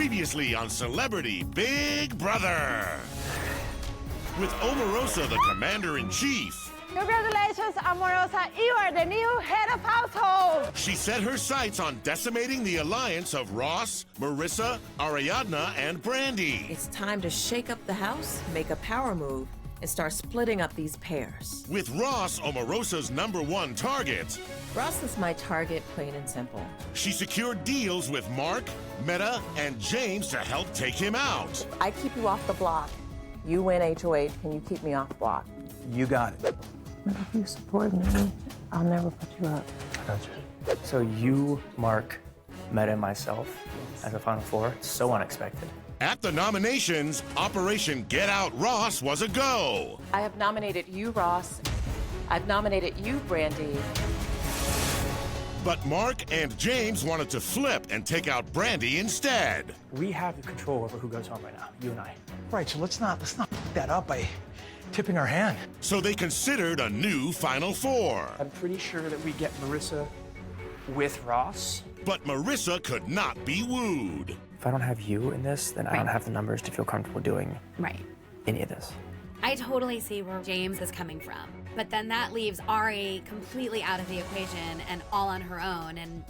Previously on Celebrity Big Brother. With Omarosa, the commander-in-chief. Congratulations, Omarosa. You are the new head of household. She set her sights on decimating the alliance of Ross, Marissa, Ariadna, and Brandy. It's time to shake up the house, make a power move, and start splitting up these pairs. With Ross, Omarosa's #1 target. Ross is my target, plain and simple. She secured deals with Mark, Metta, and James to help take him out. I keep you off the block. You win HOH, can you keep me off the block? You got it. If you support me, I'll never put you up. I got you. So you, Mark, Metta, and myself as a Final Four, so unexpected. At the nominations, Operation Get Out Ross was a go. I have nominated you, Ross. I've nominated you, Brandy. But Mark and James wanted to flip and take out Brandy instead. We have the control over who goes home right now, you and I. Right, so let's not f that up by tipping our hand. So they considered a new Final Four. I'm pretty sure that we get Marissa with Ross. But Marissa could not be wooed. If I don't have you in this, then I don't have the numbers to feel comfortable doing any of this. I totally see where James is coming from. But then that leaves Ari completely out of the equation and all on her own, and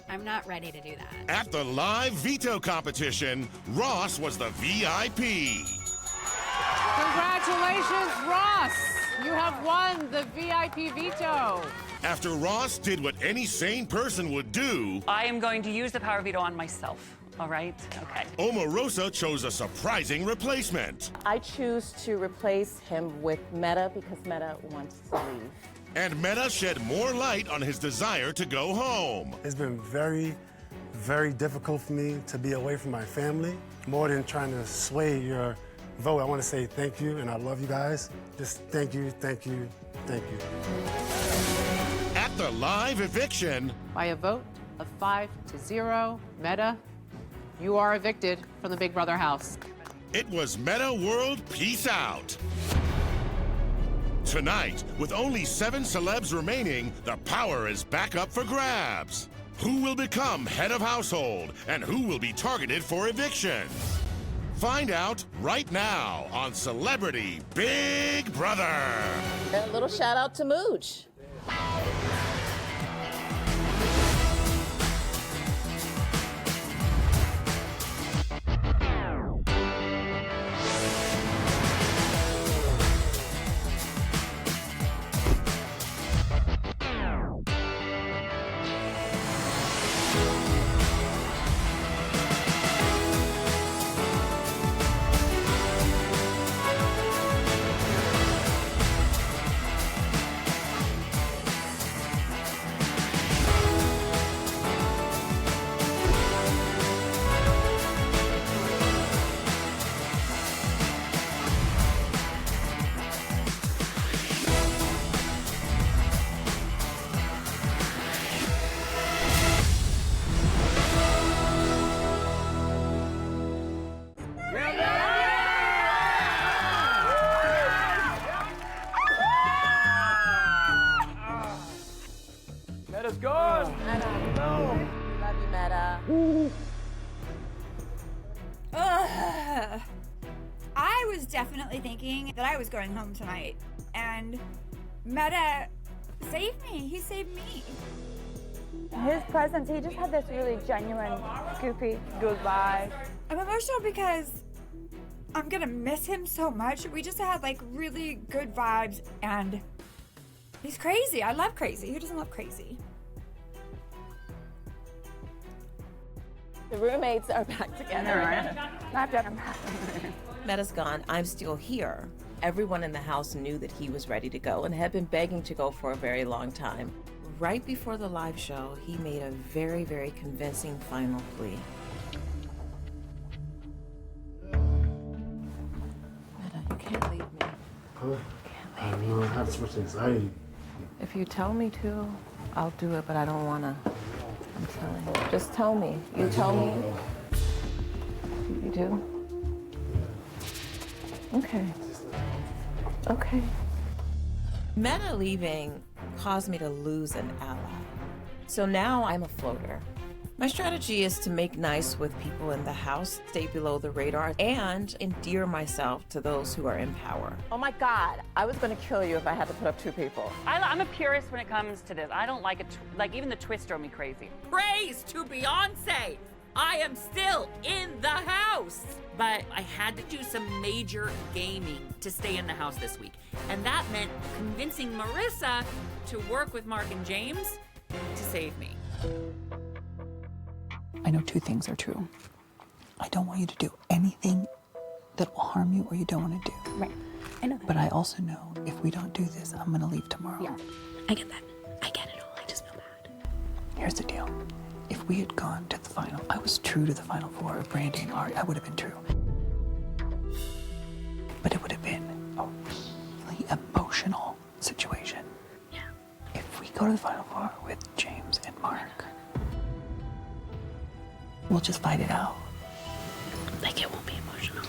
I'm not ready to do that. At the live veto competition, Ross was the VIP. Congratulations, Ross. You have won the VIP veto. After Ross did what any sane person would do, I am going to use the power veto on myself. All right? Okay. Omarosa chose a surprising replacement. I choose to replace him with Metta because Metta wants to leave. And Metta shed more light on his desire to go home. It's been very, very difficult for me to be away from my family. More than trying to sway your vote, I want to say thank you, and I love you guys. Just thank you, thank you, thank you. At the live eviction, By a vote of 5-0, Metta, you are evicted from the Big Brother house. it was Metta World Peace out. Tonight, with only 7 celebs remaining, the power is back up for grabs. Who will become head of household and who will be targeted for eviction? Find out right now on Celebrity Big Brother. A little shout out to Mooch. Metta's gone. Metta. No. Love you, Metta. I was definitely thinking that I was going home tonight, and Metta saved me. He saved me. His presence, he just had this really genuine, goofy goodbye. I'm emotional because I'm gonna miss him so much. We just had like really good vibes, and he's crazy. I love crazy. Who doesn't love crazy? The roommates are back together. Not that I'm Metta's gone. I'm still here. Everyone in the house knew that he was ready to go and had been begging to go for a very long time. Right before the live show, he made a very, very convincing final plea. Metta, you can't leave me. Huh? I know I have so much anxiety. If you tell me to, I'll do it, but I don't wanna. I'm telling you. Just tell me. You tell me. You do? Okay. Okay. Metta leaving caused me to lose an ally. So now I'm a floater. My strategy is to make nice with people in the house, stay below the radar, and endear myself to those who are in power. Oh my God, I was gonna kill you if I had to put up 2 people. I'm a purist when it comes to this. I don't like it. Like, even the twists drove me crazy. Praise to Beyonce! I am still in the house! But I had to do some major gaming to stay in the house this week. And that meant convincing Marissa to work with Mark and James to save me. I know 2 things are true. I don't want you to do anything that will harm you or you don't want to do. Right. I know that. But I also know if we don't do this, I'm going to leave tomorrow. Yeah. I get that. I get it all. I just feel bad. Here's the deal. If we had gone to the final, I was true to the final 4 of Brandy and Ari, I would have been true. But it would have been a really emotional situation. Yeah. If we go to the final 4 with James and Mark, we'll just fight it out. Like, it won't be emotional.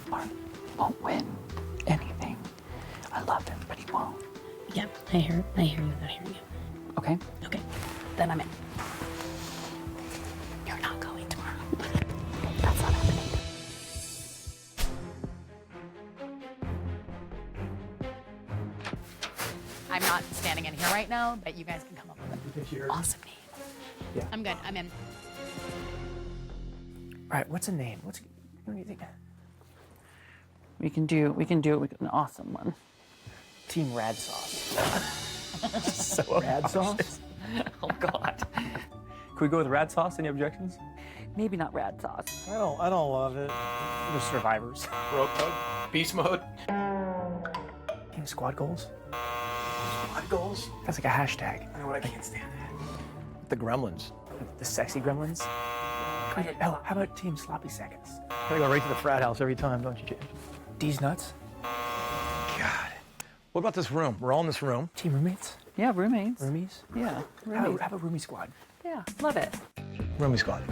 Mark won't win anything. I love him, but he won't. Yep, I hear you without hearing you. Okay? Okay, then I'm in. You're not going tomorrow. That's not happening. I'm not standing in here right now, but you guys can come up with an awesome name. Yeah. I'm good, I'm in. All right, what's a name? What do you think? We can do an awesome one. Team Rad Sauce. So Rad Sauce? Oh, God. Can we go with Rad Sauce? Any objections? Maybe not rad sauce. I don't love it. We're survivors. Rope tug. Beast mode. Team Squad Goals? Squad Goals? That's like a hashtag. I know what I can't stand that. The Gremlins. The sexy gremlins? How about Team Sloppy Seconds? Gotta go right to the frat house every time, don't you, James? D's nuts? God. What about this room? We're all in this room. Team roommates? Yeah, roommates. Roomies? Yeah, How roommates. about roomie squad? Yeah, love it. Roomie squad.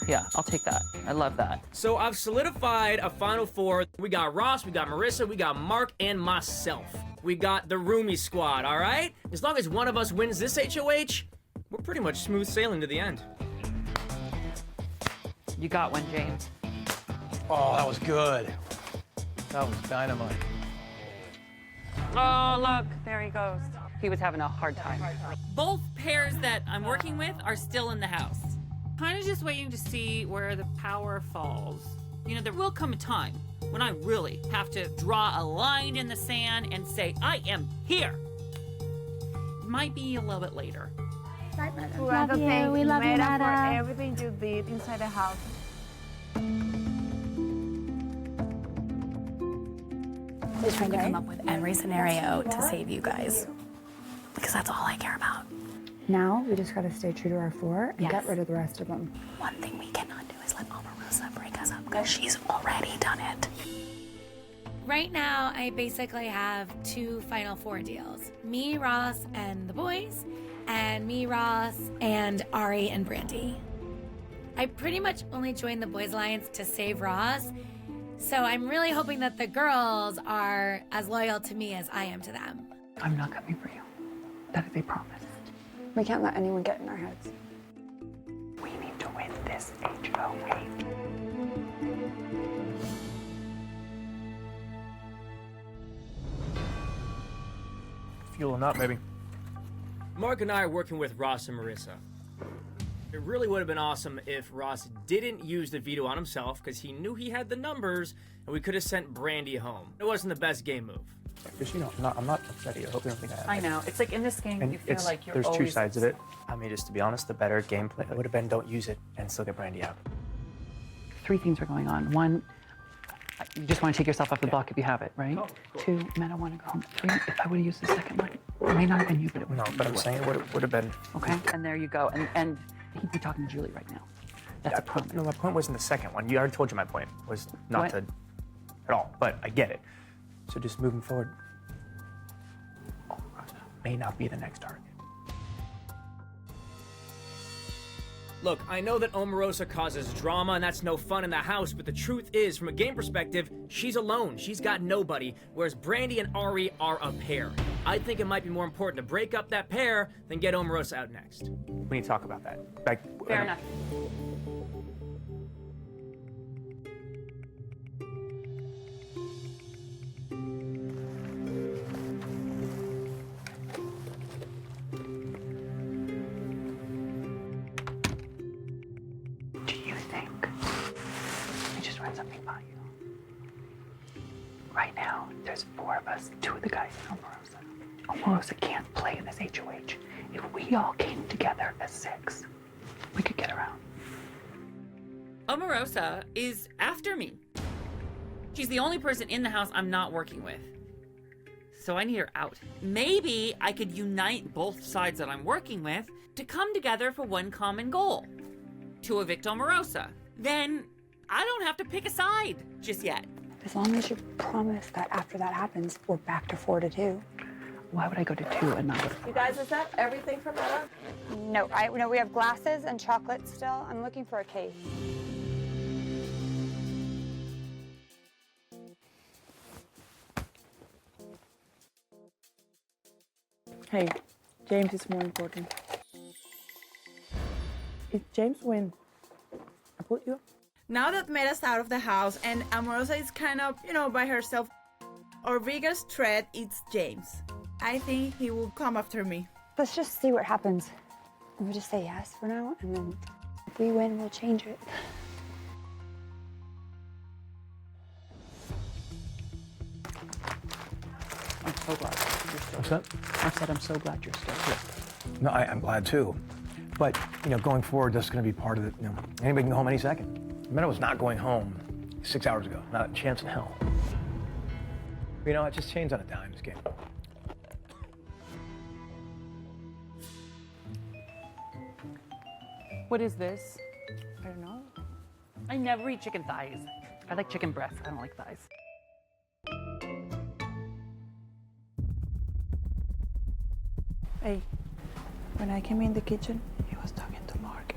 Yeah, I'll take that. I love that. So I've solidified a final 4. We got Ross, we got Marissa, we got Mark, and myself. We got the roomie squad, all right? As long as one of us wins this HOH, we're pretty much smooth sailing to the end. You got one, James. Oh, that was good. That was dynamite. Oh, look, there he goes. He was having a hard time. Both pairs that I'm working with are still in the house. Kind of just waiting to see where the power falls. You know, there will come a time when I really have to draw a line in the sand and say, I am here. It might be a little bit later. We love you. We love you, Metta, Metta. for everything you did inside the house. Just trying to come up with every scenario to save you guys. Because that's all I care about. Now we just gotta stay true to our 4 and Yes. get rid of the rest of them. One thing we cannot do is let Omarosa break us up because she's already done it. Right now, I basically have 2 Final 4 deals. Me, Ross, and the boys, and me, Ross, and Ari and Brandy. I pretty much only joined the Boys Alliance to save Ross, so I'm really hoping that the girls are as loyal to me as I am to them. I'm not coming for you. That is a promise. We can't let anyone get in our heads. We need to win this HOH. Fueling up, baby. Mark and I are working with Ross and Marissa. It really would have been awesome if Ross didn't use the veto on himself because he knew he had the numbers and we could have sent Brandy home. It wasn't the best game move. Because, you know, I'm not upset at you. I hope you don't think I am. I know. It's like in this game, And you feel like you're there's always... 2 sides of it. I mean, just to be honest, the better gameplay would have been don't use it and still get Brandy out. 3 things are going on. 1, you just want to take yourself off the block if you have it, right? 2, Metta want to go home. 3, if I would have used the second one, it may not have been you, but it would No, have but I'm saying it would have been. Okay, and there you go. And he'd be talking to Julie right now. That's a promise. No, my point wasn't the second one. You already told you my point was not What? to at all, but I get it. So just moving forward, Omarosa may not be the next target. Look, I know that Omarosa causes drama and that's no fun in the house, but the truth is, from a game perspective, she's alone. She's got nobody, whereas Brandy and Ari are a pair. I think it might be more important to break up that pair than get Omarosa out next. We need to talk about that. Fair enough. Do you think, let me just run something by you. Right now, there's 4 of us, 2 of the guys in Omarosa. Omarosa can't play in this HOH. If we all came together as 6, we could get around. Omarosa is after me. She's the only person in the house I'm not working with. So I need her out. Maybe I could unite both sides that I'm working with to come together for one common goal. To evict Omarosa. Then I don't have to pick a side just yet. As long as you promise that after that happens, we're back to 4-2. Why would I go to 2 and not go to 4? You guys, is that everything for Metta? No, we have glasses and chocolate still. I'm looking for a case. Hey, James is more important. If James wins, I put you. Now that Metta's out of the house and Omarosa is kind of, by herself, our biggest threat is James. I think he will come after me. Let's just see what happens. We'll just say yes for now, and then if we win, we'll change it. I'm so glad you're still What's that? I said I'm so glad you're still here. No, I'm glad too. But, going forward, that's going to be part of it. Anybody can go home any second. Metta was not going home 6 hours ago. Not a chance in hell. It just changed on a dime, this game. What is this? I don't know. I never eat chicken thighs. I like chicken breasts. I don't like thighs. Hey, when I came in the kitchen, he was talking to Mark.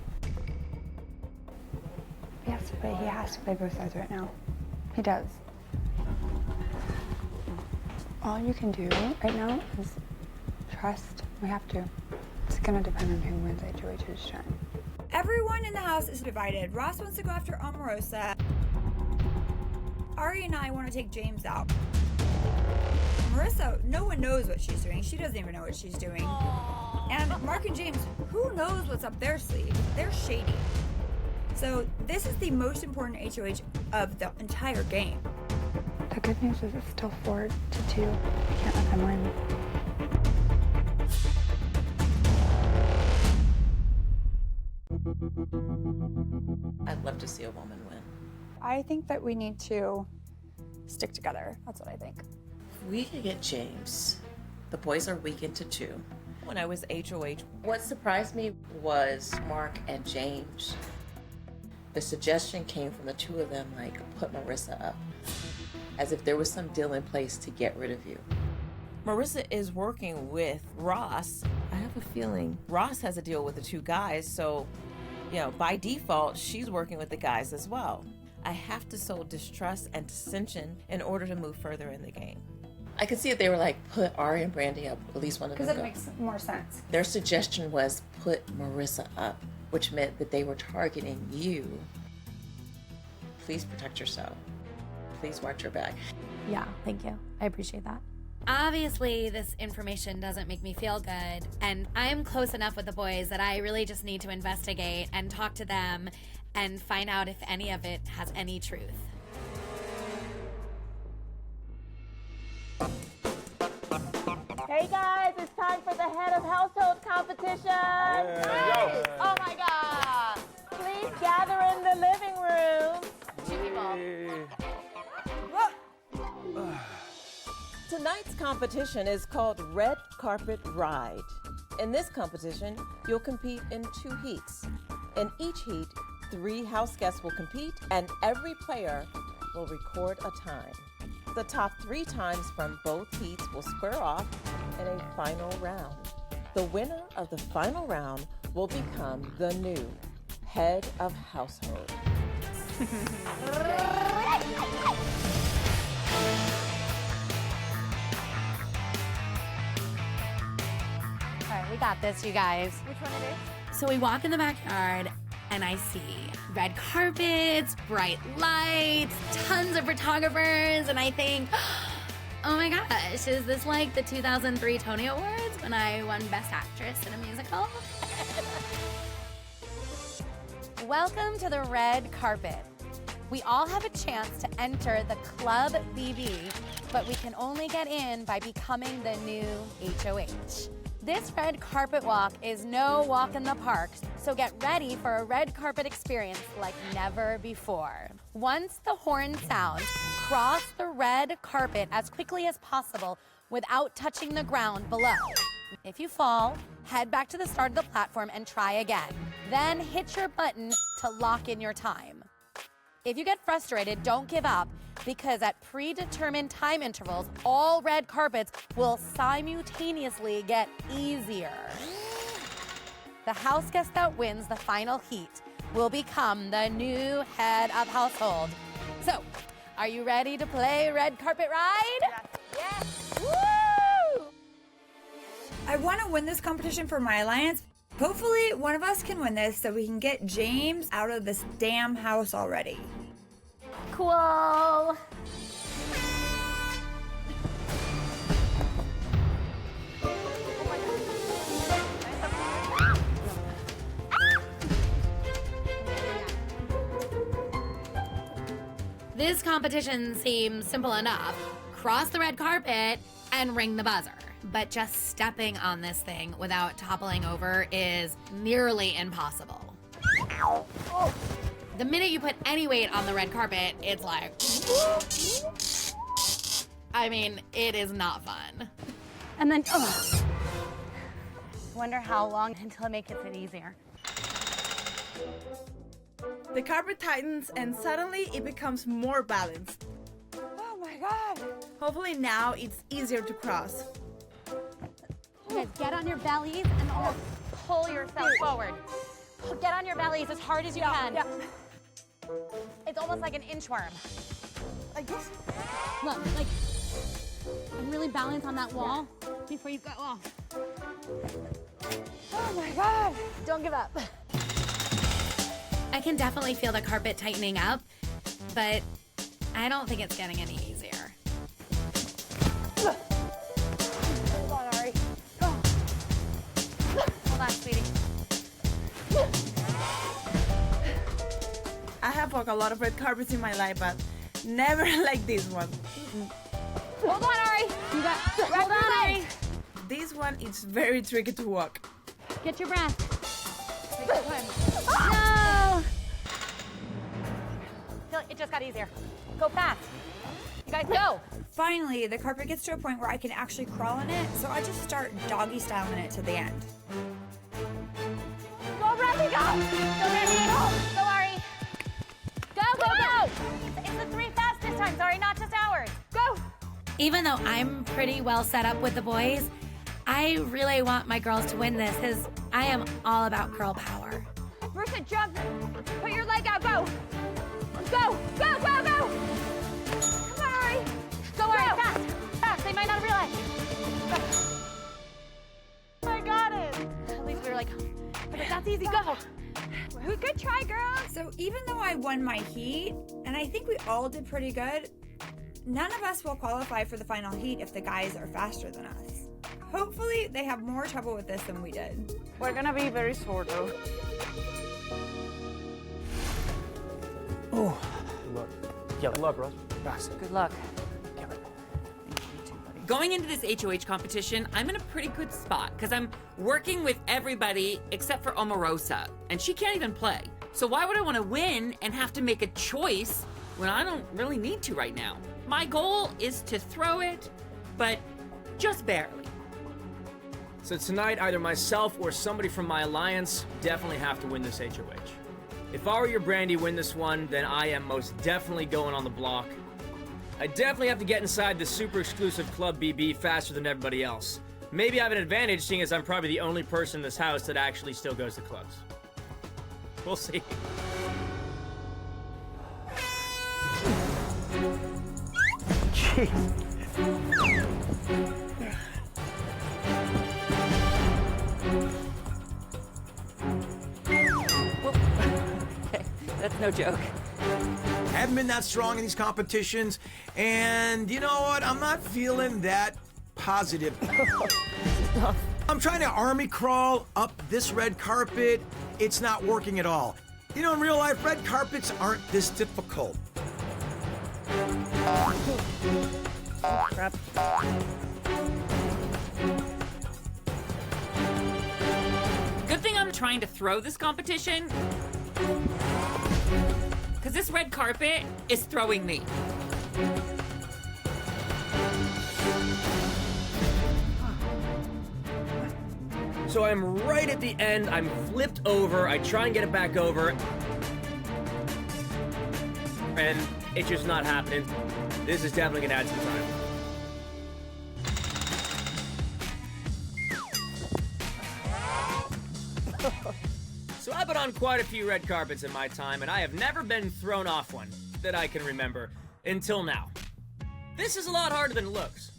He has to play both sides right now. He does. All you can do right now is trust. We have to. It's gonna depend on who wins HOH's turn. Everyone in the house is divided. Ross wants to go after Omarosa. Ari and I want to take James out. Marissa, no one knows what she's doing. She doesn't even know what she's doing. And Mark and James, who knows what's up their sleeve? They're shady. So this is the most important HOH of the entire game. The good news is it's still 4-2. I can't let them win. I'd love to see a woman win. I think that we need to stick together. That's what I think. If we could get James, the boys are weakened to 2. When I was HOH, what surprised me was Mark and James. The suggestion came from the 2 of them, put Marissa up. As if there was some deal in place to get rid of you. Marissa is working with Ross. I have a feeling Ross has a deal with the 2 guys, so, by default, she's working with the guys as well. I have to sow distrust and dissension in order to move further in the game. I could see if they were put Ari and Brandy up, at least one of them. Because it makes more sense. Their suggestion was put Marissa up, which meant that they were targeting you. Please protect yourself. Please watch your back. Yeah, thank you. I appreciate that. Obviously, this information doesn't make me feel good, and I'm close enough with the boys that I really just need to investigate and talk to them and find out if any of it has any truth. Hey guys, it's time for the head of household competition. Nice. Oh my God. Please gather in the living room. 2 people. Tonight's competition is called Red Carpet Ride. In this competition, you'll compete in 2 heats. In each heat, 3 house guests will compete, and every player will record a time. The top 3 times from both heats will square off in a final round. The winner of the final round will become the new head of household. got this, you guys. Which one it is? So we walk in the backyard and I see red carpets, bright lights, tons of photographers, and I think, oh my gosh, is this like the 2003 Tony Awards when I won Best Actress in a musical? Welcome to the red carpet. We all have a chance to enter the Club BB, but we can only get in by becoming the new HOH. This red carpet walk is no walk in the park, so get ready for a red carpet experience like never before. Once the horn sounds, cross the red carpet as quickly as possible without touching the ground below. If you fall, head back to the start of the platform and try again. Then hit your button to lock in your time. If you get frustrated, don't give up, because at predetermined time intervals, all red carpets will simultaneously get easier. The house guest that wins the final heat will become the new head of household. So, are you ready to play red carpet ride? Yes. Woo! I want to win this competition for my alliance. Hopefully, one of us can win this so we can get James out of this damn house already. Cool. This competition seems simple enough. Cross the red carpet and ring the buzzer. But just stepping on this thing without toppling over is nearly impossible. Oh. The minute you put any weight on the red carpet, it's like, I mean, it is not fun. And then, wonder how long until it makes it easier. The carpet tightens and suddenly it becomes more balanced. Oh my God. Hopefully now it's easier to cross. You guys, get on your bellies and almost pull yourself forward. Get on your bellies as hard as you can. Yeah. It's almost like an inchworm. Like this? Look, like, and really balance on that wall before you go off. Oh my God. Don't give up. I can definitely feel the carpet tightening up, but I don't think it's getting any easier. Hold on, Ari. Hold on, sweetie. I have walked a lot of red carpets in my life, but never like this one. Hold on, Ari. You got. Hold on, Ari. This one is very tricky to walk. Get your breath. Take your time. No. Feel like it just got easier. Go fast. You guys go. Finally, the carpet gets to a point where I can actually crawl on it, so I just start doggy styling it to the end. Go, Bradley, go! Go, Bradley, go! Go, Ari. Go, go, go! It's the 3 fastest time, sorry, not just ours. Go! Even though I'm pretty well set up with the boys, I really want my girls to win this because I am all about girl power. Marissa, jump! Put your leg out, go! Go, go, go, go! Come on, Ari! Go, Ari, fast! Fast, they might not realize. Go. I got it! At least we were like, that's easy, go! Good try, girl! So even though I won my heat, and I think we all did pretty good, none of us will qualify for the final heat if the guys are faster than us. Hopefully, they have more trouble with this than we did. We're gonna be very sore though. Oh, good luck. Yeah, good luck, Russ. Good luck. Going into this HOH competition, I'm in a pretty good spot because I'm working with everybody except for Omarosa, and she can't even play. So why would I want to win and have to make a choice when I don't really need to right now? My goal is to throw it, but just barely. So tonight, either myself or somebody from my alliance definitely have to win this HOH. If I were your Brandy win this one, then I am most definitely going on the block. I definitely have to get inside the super exclusive Club BB faster than everybody else. Maybe I have an advantage seeing as I'm probably the only person in this house that actually still goes to clubs. We'll see. Gee. That's no joke. Haven't been that strong in these competitions, and you know what? I'm not feeling that positive. I'm trying to army crawl up this red carpet. It's not working at all. You know, in real life, red carpets aren't this difficult. Crap. Good thing I'm trying to throw this competition, because this red carpet is throwing me. So I'm right at the end, I'm flipped over, I try and get it back over, and it's just not happening. This is definitely gonna add some time. So I've been on quite a few red carpets in my time, and I have never been thrown off one that I can remember until now. This is a lot harder than it looks.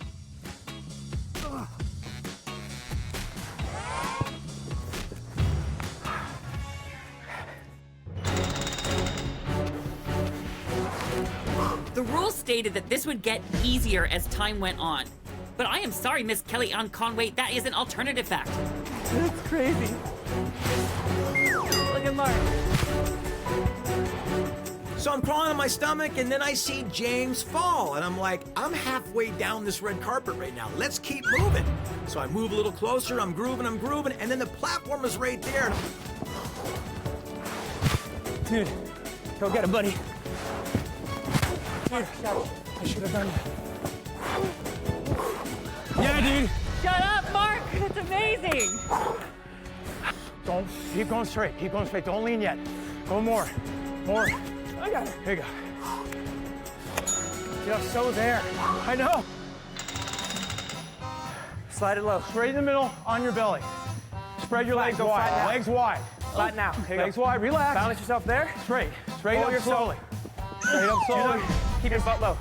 The rules stated that this would get easier as time went on. But I am sorry, Miss Kelly Ann Conway, that is an alternative fact. That's crazy. Look at Mark. So I'm crawling on my stomach, and then I see James fall, and I'm like, I'm halfway down this red carpet right now. Let's keep moving. So I move a little closer, I'm grooving, and then the platform is right there. Dude, go get him, buddy. Dude, I should have done that. Yeah, dude. Shut up, Mark. It's amazing. Don't, keep going straight. Keep going straight. Don't lean yet. Go more. More. I got it. Here you go. You're so there. I know. Slide it low. Straight in the middle, on your belly. Spread your legs wide. Legs wide. Flatten out. Legs wide. Relax. Balance yourself there. Straight. Straight Pull up yourself. slowly. Straight up slowly. Keep your butt low.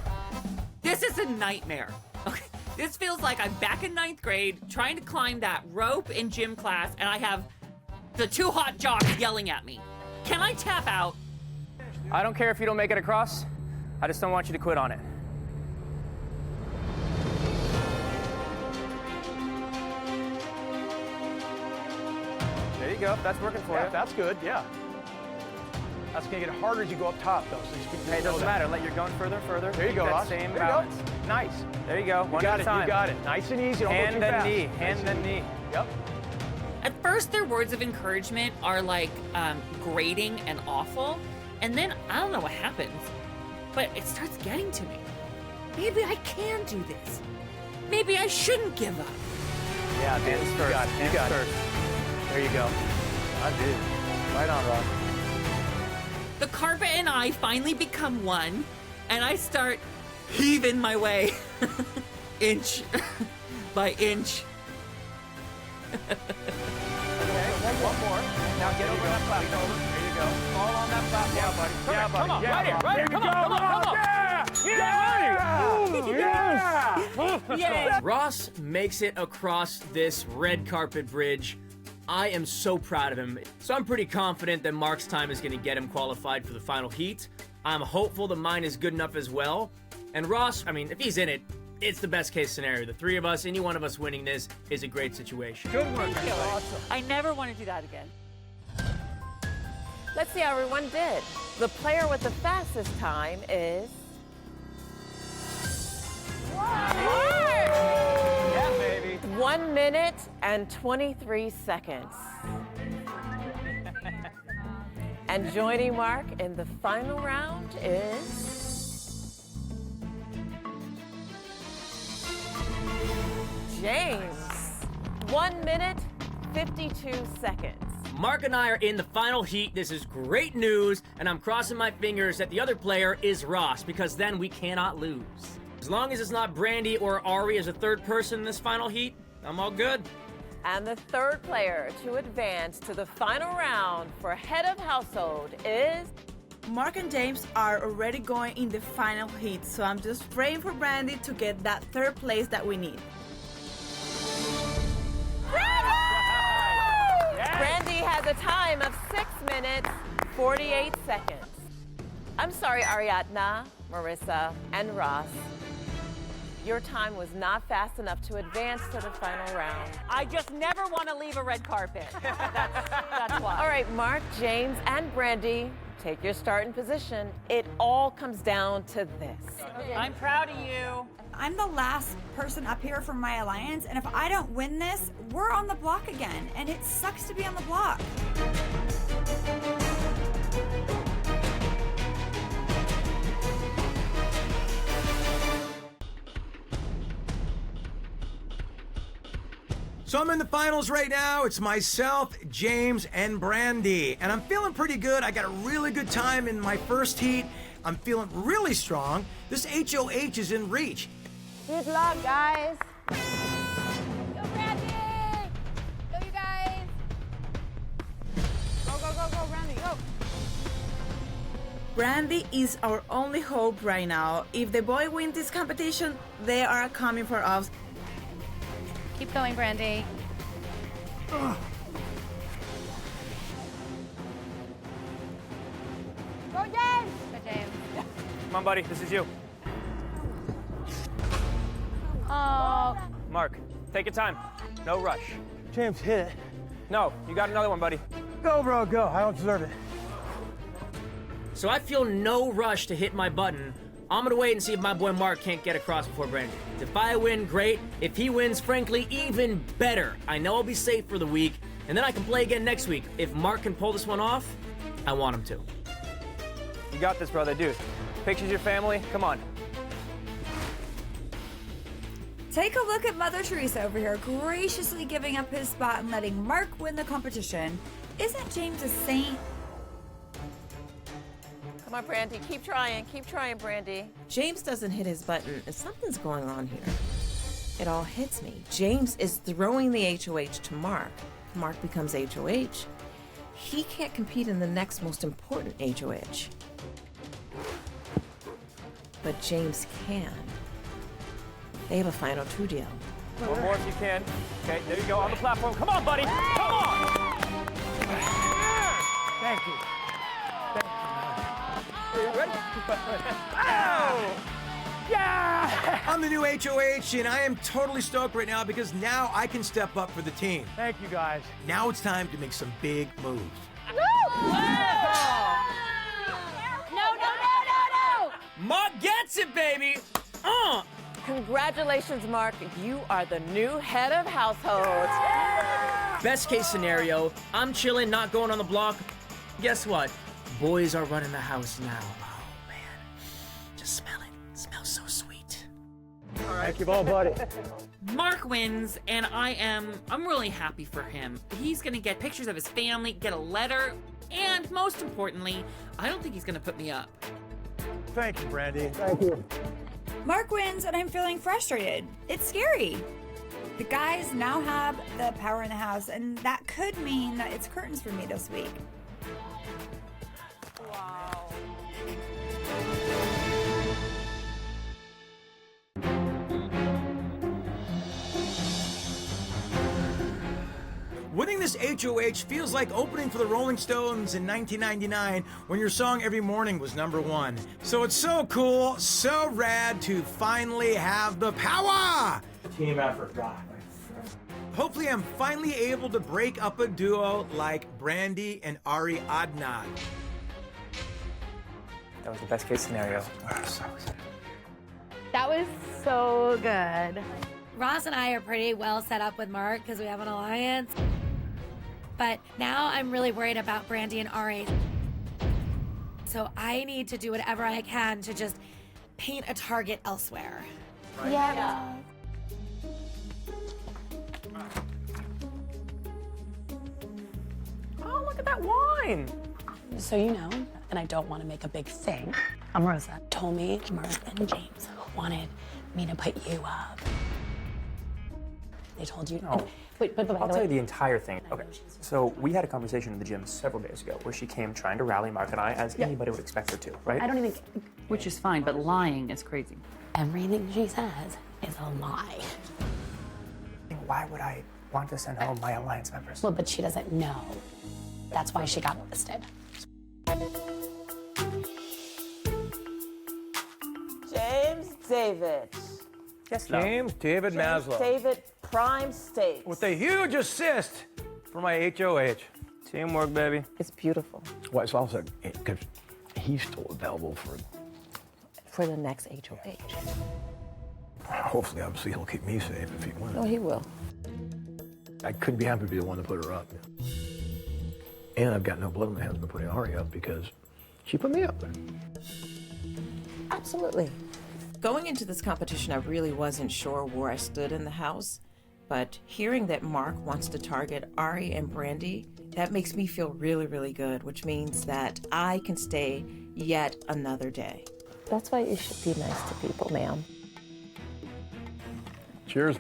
This is a nightmare. Okay, this feels like I'm back in 9th grade trying to climb that rope in gym class, and I have the two hot jocks yelling at me. Can I tap out? I don't care if you don't make it across. I just don't want you to quit on it. There you go. That's working for you. That's good, yeah. That's gonna get harder as you go up top, though. So you Hey, it doesn't matter. Let you're going further and further. There you go, Keep that Ross. same There you balance. go. Nice. There you go. One at a time. You got it. Nice and easy. Don't go Hand too then fast. knee. Hand then knee. Yep. At first, their words of encouragement are like grating and awful, and then I don't know what happens, but it starts getting to me. Maybe I can do this. Maybe I shouldn't give up. Yeah, dude. Hands first. You got it. Hands You got first. it. There you go. I did. Right on, Ross. The carpet and I finally become one, and I start heaving my way inch by inch. Okay, one more. Now get over that platform. There you go. Fall on that platform. Yeah, buddy. Yeah, buddy. Come on, Yeah, right here, buddy. right here. Come on. Yeah! Ross makes it across this red carpet bridge. I am so proud of him. So I'm pretty confident that Mark's time is going to get him qualified for the final heat. I'm hopeful that mine is good enough as well. And Ross, I mean, if he's in it, it's the best case scenario. The three of us, any one of us winning this is a great situation. Good work. Thank you. Awesome. I never want to do that again. Let's see how everyone did. The player with the fastest time is... Yeah, baby. 1 minute and 23 seconds. And joining Mark in the final round is... James. 1 minute, 52 seconds. Mark and I are in the final heat. This is great news, and I'm crossing my fingers that the other player is Ross, because then we cannot lose. As long as it's not Brandy or Ari as a third person in this final heat, I'm all good. And the third player to advance to the final round for head of household is... Mark and James are already going in the final heat, so I'm just praying for Brandy to get that third place that we need. Brandy has a time of 6 minutes, 48 seconds. I'm sorry, Ariadna, Marissa, and Ross. Your time was not fast enough to advance to the final round. I just never want to leave a red carpet. That's why. All right, Mark, James, and Brandy, take your starting position. It all comes down to this. I'm proud of you. I'm the last person up here from my alliance, and if I don't win this, we're on the block again, and it sucks to be on the block. So I'm in the finals right now. It's myself, James, and Brandy. And I'm feeling pretty good. I got a really good time in my first heat. I'm feeling really strong. This HOH is in reach. Good luck, guys. Go, Brandy! Go, you guys! Go, go, go, go, Brandy, go! Brandy is our only hope right now. If the boy wins this competition, they are coming for us. Keep going, Brandy. Go, James! Go, James. Come on, buddy. This is you. Oh. Mark, take your time. No rush. James, hit it. No, you got another one, buddy. Go, bro, go. I don't deserve it. So I feel no rush to hit my button. I'm gonna wait and see if my boy Mark can't get across before Brandy. If I win, great. If he wins, frankly, even better. I know I'll be safe for the week, and then I can play again next week. If Mark can pull this one off, I want him to. You got this, brother, dude. Pictures your family. Come on. Take a look at Mother Teresa over here, graciously giving up his spot and letting Mark win the competition. Isn't James a saint? Come on, Brandy, keep trying, Brandy. James doesn't hit his button, and something's going on here. It all hits me. James is throwing the HOH to Mark. Mark becomes HOH. He can't compete in the next most important HOH. But James can. They have a final 2 deal. One more if you can. Okay, there you go, on the platform. Come on, buddy. Come on. Thank you. Ready? Oh! Yeah! I'm the new HOH, and I am totally stoked right now because now I can step up for the team. Thank you, guys. Now it's time to make some big moves. No, no, no, no, no! Mark gets it, baby! Congratulations, Mark. You are the new head of household. Best case scenario, I'm chilling, not going on the block. Guess what? Boys are running the house now. Oh, man. Just smell it. It smells so sweet. All right. Thank you, all, buddy. Mark wins, and I'm really happy for him. He's gonna get pictures of his family, get a letter, and most importantly, I don't think he's gonna put me up. Thank you, Brandy. Thank you. Mark wins, and I'm feeling frustrated. It's scary. The guys now have the power in the house, and that could mean that it's curtains for me this week. Wow. Winning this HOH feels like opening for the Rolling Stones in 1999 when your song Every Morning was #1. So it's so cool, so rad to finally have the power! Team effort, God. Hopefully I'm finally able to break up a duo like Brandy and Ariadna. That was the best case scenario. So excited. That was so good. Ross and I are pretty well set up with Mark because we have an alliance. But now I'm really worried about Brandy and Ari. So I need to do whatever I can to just paint a target elsewhere. Right. Yeah. Oh, look at that wine. So you know, and I don't want to make a big thing, Omarosa told me Mark and James wanted me to put you up. They told you. No. Wait, but I'll tell you the entire thing. Okay, so we had a conversation in the gym several days ago where she came trying to rally Mark and I as anybody would expect her to, right? I don't even. Which is fine, but lying is crazy. Everything she says is a lie. Why would I want to send home my alliance members? Well, but she doesn't know. That's why she got listed. David. Yes, James David Maslow. David Prime Steaks. With a huge assist for my HOH. Teamwork, baby. It's beautiful. Well, it's also because he's still available For the next HOH. hopefully, obviously, he'll keep me safe if he wins. No, he will. I couldn't be happy to be the one to put her up. And I've got no blood on my hands for putting Ari up because she put me up there. Absolutely. Going into this competition, I really wasn't sure where I stood in the house, but hearing that Mark wants to target Ari and Brandy, that makes me feel really, really good, which means that I can stay yet another day. That's why you should be nice to people, ma'am. Cheers.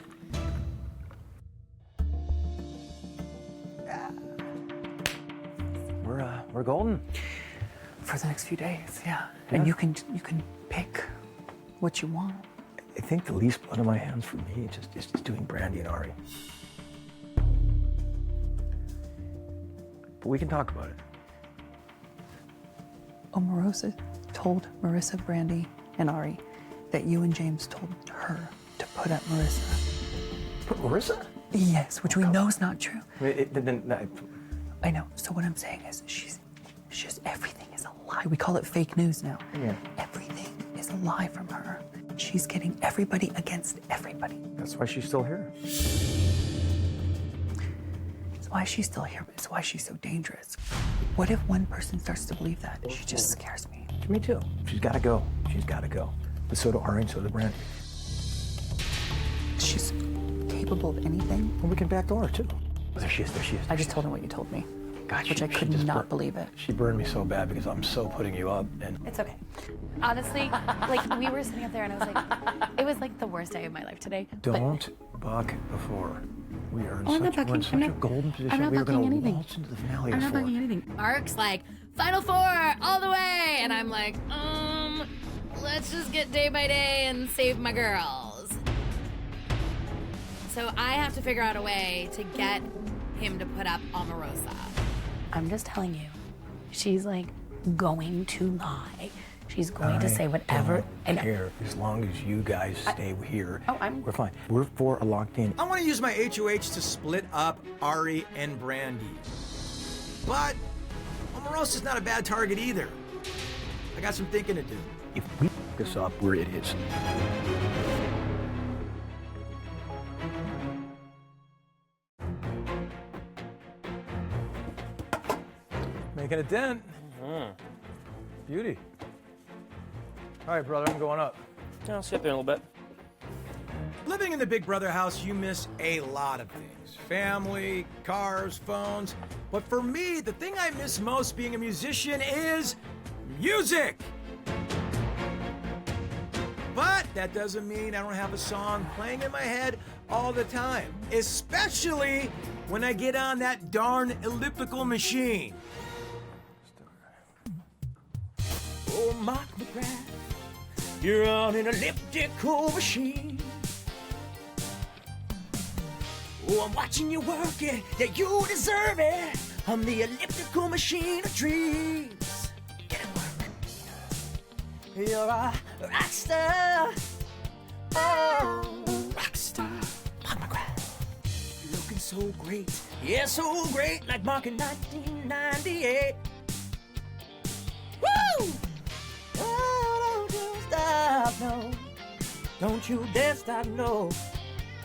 We're golden. For the next few days, yeah. And you can pick what you want. I think the least blood on my hands for me is just doing Brandy and Ari. But we can talk about it. Omarosa told Marissa, Brandy, and Ari that you and James told her to put up Marissa. Put Marissa? Yes, which we know is not true. I know. So what I'm saying is she's just everything is a lie. We call it fake news now. Yeah. Everything is a lie from her. She's getting everybody against everybody. That's why she's still here. It's why she's still here, but it's why she's so dangerous. What if one person starts to believe that? She just scares me. Me too. She's got to go. She's got to go. But so do Ari and so do Brandy. She's capable of anything. Well, we can backdoor her too. There she is. There she is. I just told her what you told me. God, which I could not believe it. She burned me so bad because I'm so putting you up. And It's okay. Honestly, like we were sitting up there and I was like, it was like the worst day of my life today. don't buck before. We are in Oh, I'm not such, we're in bucking. such I'm a not- golden position. I'm not we are bucking going to anything. waltz into the finale I'm of not 4. bugging anything. Mark's like, Final 4, all the way. And I'm like, let's just get day by day and save my girls. So I have to figure out a way to get him to put up Omarosa. I'm just telling you, she's like going to lie. She's going to say whatever. And here, as long as you guys stay here, we're fine. We're locked in. I want to use my HOH to split up Ari and Brandy. But Omarosa's not a bad target either. I got some thinking to do. If we f this up, we're idiots. Making a dent. Beauty. All right, brother, I'm going up. I'll sit there a little bit. Living in the Big Brother house, you miss a lot of things. Family, cars, phones. But for me, the thing I miss most being a musician is music. But that doesn't mean I don't have a song playing in my head all the time. Especially when I get on that darn elliptical machine. Oh, Mark McGrath, you're on an elliptical machine. Oh, I'm watching you work it, yeah, you deserve it. On the elliptical machine of dreams. Get it work. You're a rock star. Oh, rock star. Mark McGrath. Looking so great, yeah, so great, like Mark in 1998. Woo! Oh, don't you stop, no. Don't you dare stop, no.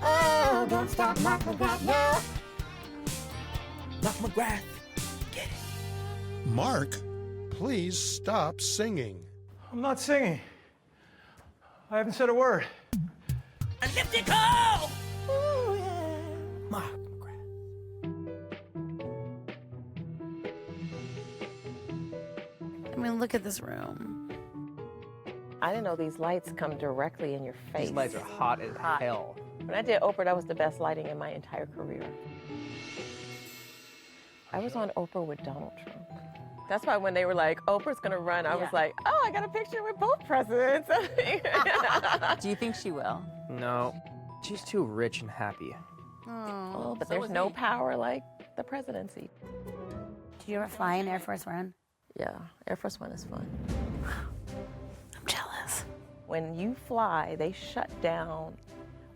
Oh, don't stop, Mark McGrath, no. Mark McGrath, get it. Mark, please stop singing. I'm not singing. I haven't said a word. Elliptical! Oh, yeah. Mark I mean, look at this room. I didn't know these lights come directly in your face. These lights are hot as hell. When I did Oprah, that was the best lighting in my entire career. I was on Oprah with Donald Trump. That's why when they were like, Oprah's gonna run, I was like, oh, I got a picture with both presidents. Do you think she will? No, she's too rich and happy. Oh, but there's no power like the presidency. Did you ever fly in Air Force One? Yeah, Air Force One is fun. I'm jealous. When you fly, they shut down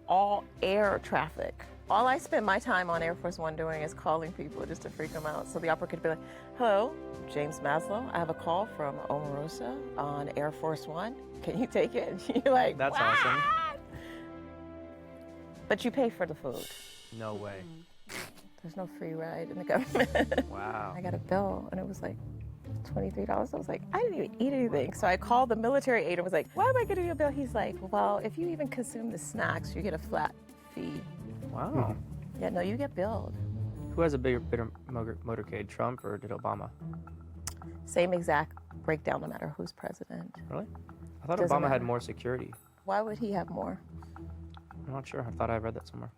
all air traffic. All I spend my time on Air Force One doing is calling people just to freak them out. So the operator could be like, hello, James Maslow, I have a call from Omarosa on Air Force One. Can you take it? And you're like, That's "What?" awesome. But you pay for the food. No way. There's no free ride in the government. Wow. I got a bill and it was like $23. I was like, I didn't even eat anything. So I called the military aide and was like, why am I getting a bill? He's like, well, if you even consume the snacks, you get a flat fee. Wow. Yeah, no, you get billed. Who has a bigger motorcade, Trump or did Obama? Same exact breakdown no matter who's president. Really? I thought Doesn't Obama had matter. more security. Why would he have more? I'm not sure. I thought I read that somewhere.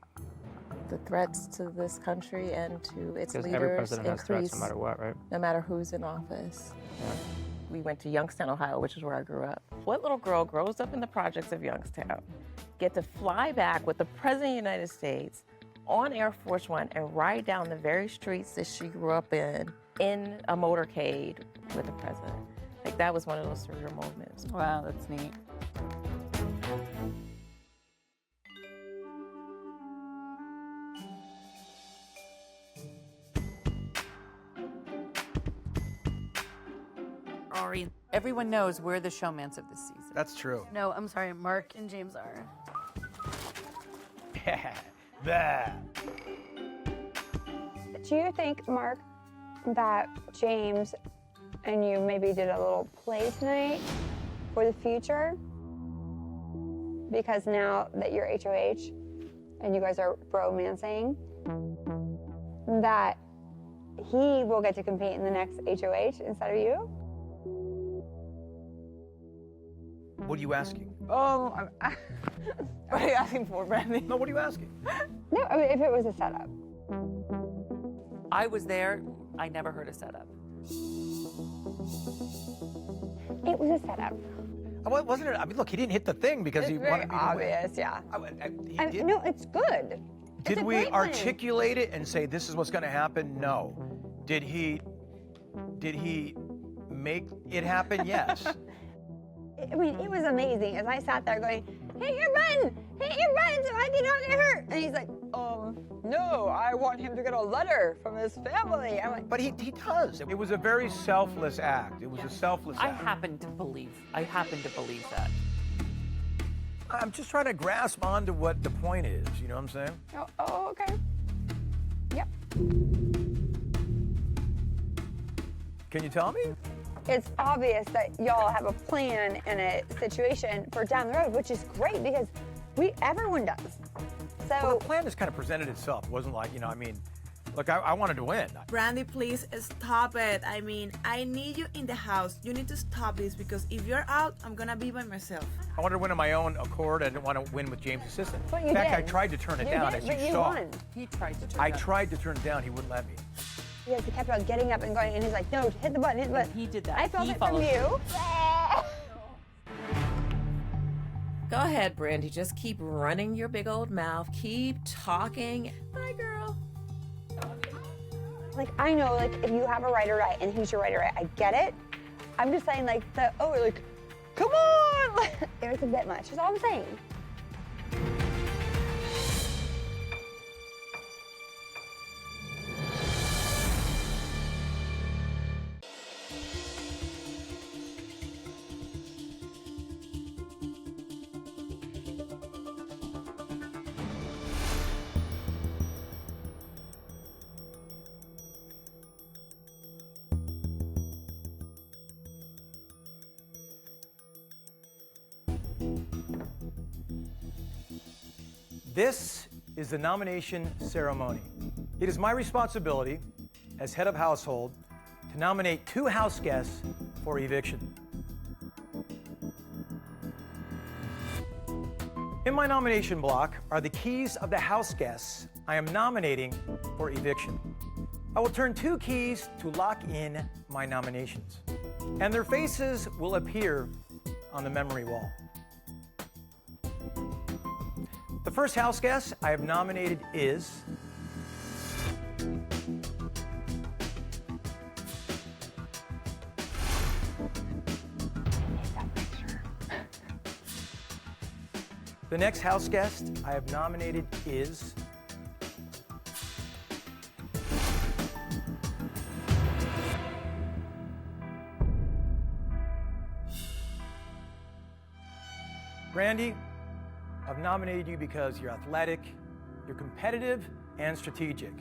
The threats to this country and to its Because leaders every president has increase threats no matter what, right? no matter who's in office. Yeah. We went to Youngstown, Ohio, which is where I grew up. What little girl grows up in the projects of Youngstown, get to fly back with the President of the United States on Air Force One and ride down the very streets that she grew up in a motorcade with the President? Like, that was one of those surreal moments. Wow, that's neat. Ari. Everyone knows we're the showmans of this season. That's true. No, I'm sorry. Mark and James are. Do you think, Mark, that James and you maybe did a little play tonight for the future? Because now that you're HOH and you guys are romancing, that he will get to compete in the next HOH instead of you? What are you asking? What are you asking for, Brandy? No, what are you asking? No, I mean, if it was a setup. I was there. I never heard a setup. It was a setup. Wasn't it? I mean, look, he didn't hit the thing because It's he very wanted me to obvious, win. yeah. He did. No, it's good. Did It's a we great plan. articulate it and say this is what's going to happen? No. Did he make it happen? Yes. I mean, it was amazing as I sat there going, hit your button so I can not get hurt. And he's like, no, I want him to get a letter from his family. I'm like, But he does. It was a very selfless act. It was a selfless I act. happen to believe that. I'm just trying to grasp onto what the point is. You know what I'm saying? oh, okay. Yep. Can you tell me? It's obvious that y'all have a plan and a situation for down the road, which is great because everyone does. So Well, the plan just kind of presented itself. It wasn't like, I mean, look, I wanted to win. Brandy, please stop it. I mean, I need you in the house. You need to stop this because if you're out, I'm gonna be by myself. I wanted to win on my own accord. I didn't want to win with James' assistant. But you In fact, I did. tried to turn it You down, did, as but you you saw. won. He tried to turn I it down. tried to turn it down. He wouldn't let me. yes, he kept on getting up and going, and he's like, no, hit the button, hit the button. He did that. I felt He it from followed you. Go ahead, Brandy. Just keep running your big old mouth. Keep talking. Bye, girl. Like, I know, like, if you have a right or right, and he's your right or right, I get it. I'm just saying, like, come on! Like, it was a bit much, that's all I'm saying. This is the nomination ceremony. It is my responsibility as head of household to nominate 2 house guests for eviction. In my nomination block are the keys of the house guests I am nominating for eviction. I will turn 2 keys to lock in my nominations, and their faces will appear on the memory wall. The first house guest I have nominated is The next house guest I have nominated is Brandy. I've nominated you because you're athletic, you're competitive, and strategic.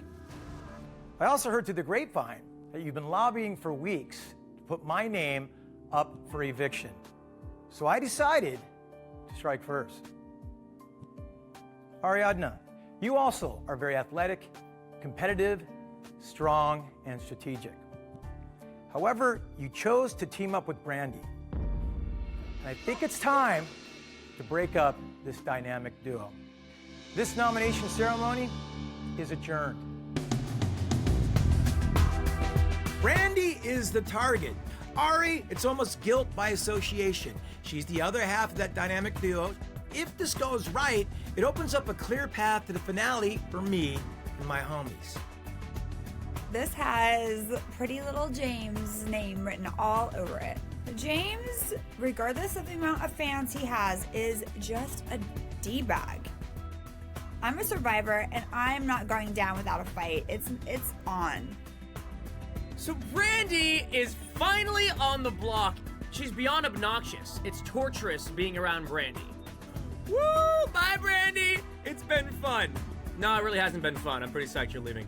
I also heard through the grapevine that you've been lobbying for weeks to put my name up for eviction. So I decided to strike first. Ariadna, you also are very athletic, competitive, strong, and strategic. However, you chose to team up with Brandy. And I think it's time to break up this dynamic duo. This nomination ceremony is adjourned. Brandy is the target. Ari, it's almost guilt by association. She's the other half of that dynamic duo. If this goes right, it opens up a clear path to the finale for me and my homies. This has pretty little James' name written all over it. James, regardless of the amount of fans he has, is just a D-bag. I'm a survivor and I'm not going down without a fight. It's on. So Brandy is finally on the block. She's beyond obnoxious. It's torturous being around Brandy. Woo! Bye, Brandy! It's been fun. No, it really hasn't been fun. I'm pretty psyched you're leaving.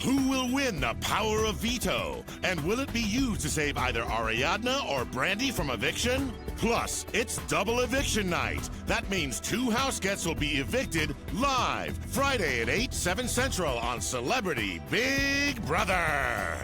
Who will win the power of veto? And will it be used to save either Ariadna or Brandy from eviction? Plus, it's double eviction night. That means 2 house guests will be evicted live Friday at 8, 7 Central on Celebrity Big Brother.